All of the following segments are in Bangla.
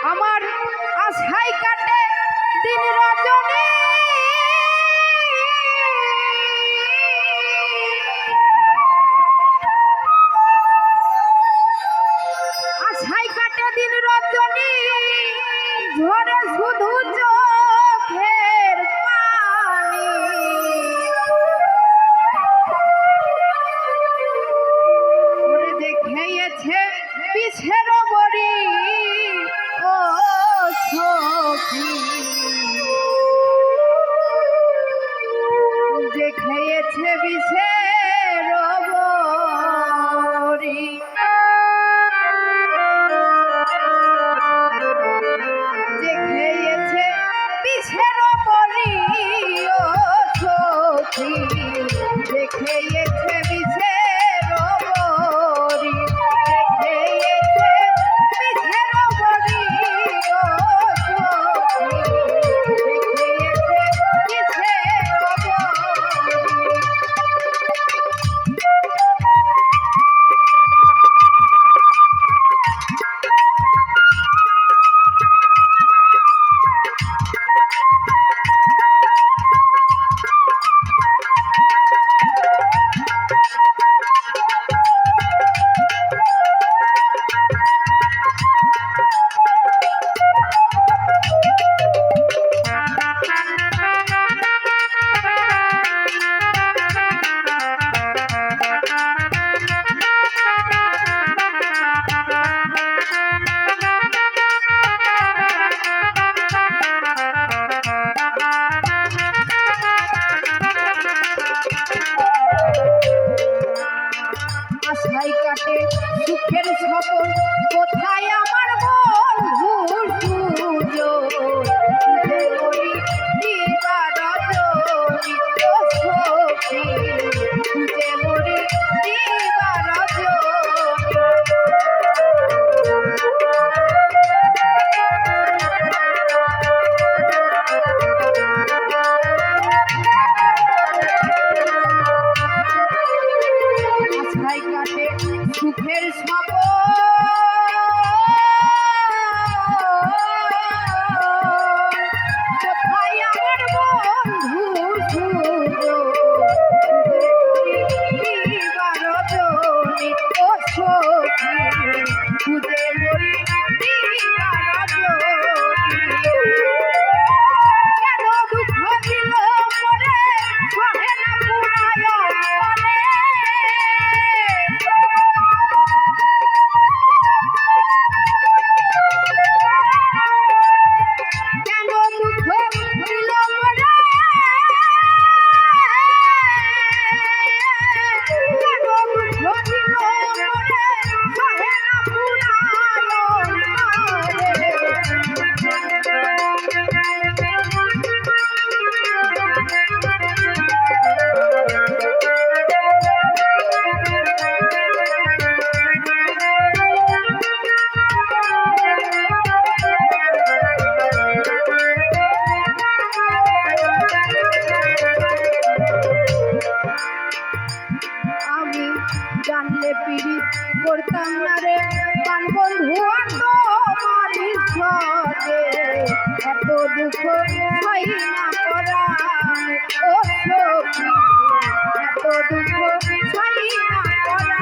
আমার আশায় কাটে দিন রজনী আশায় কাটে দিন রজনী ঝরে শুধু চোখের পানি ওরে দেখেছে পিছের বড়ি ও সখী যে খেয়েছে বিষের বড়ি যে খেয়েছে বিষের বড়ি ও সখী যে খেয়েছে বিষের বড়ি যে খেয়েছে বিষের বড়ি ও সখী যে খেয়েছে বিষের বড়ি আশায় কাটে সুখের সপন কোথায় আমার বন্ধু খুঁজে মরি দিবার আশায় কাটে সুখের সপন কোথায় আমার বন্ধু দিবার জনি ও সখী খুঁজে মরি দিবার জনি কেন দুঃখ দিল মরে সহে না পুরায় মনে কেন দুঃখ দিল মরে কেন দুঃখ দিল মরে সহে না পুরায় আমি জানলে পীড়িত করতাম না রে প্রাণ বন্ধু তোমার ঈশ্বরে এত দুঃখ সই না করা ও সখী এত দুঃখ সই না করা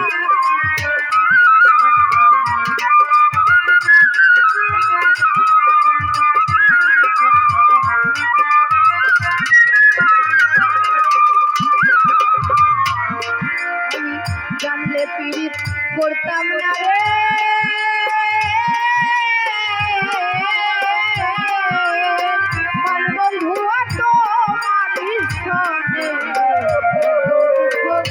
আমি জানলে পীড়িত করতাম না রে প্রাণ বন্ধু তোমার ঈশ্বরে দুঃখ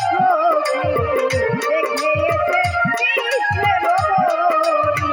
সখী দেখে এসে কৃষ্ণের বলি।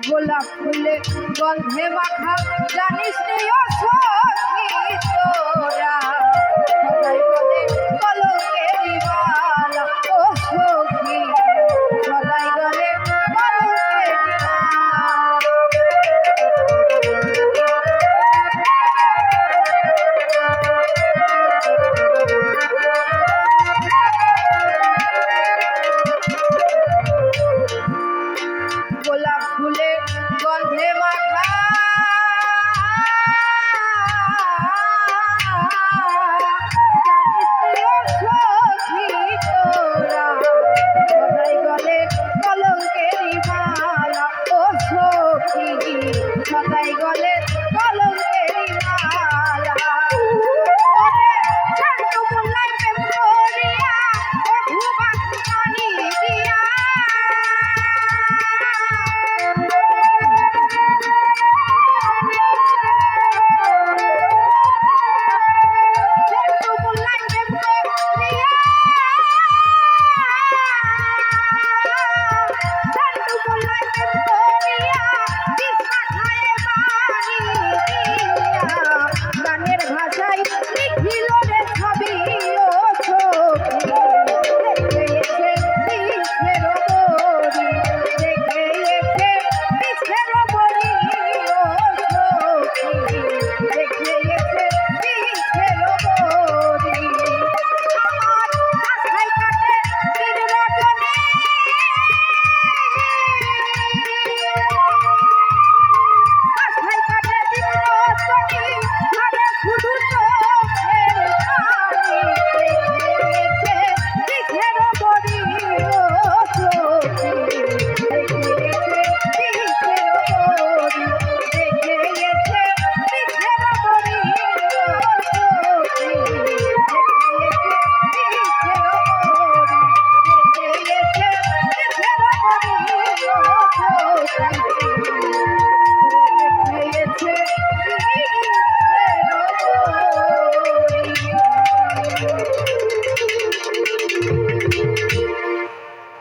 গোলাপ ফুলে গন্ধে মাখা জানিস রে ও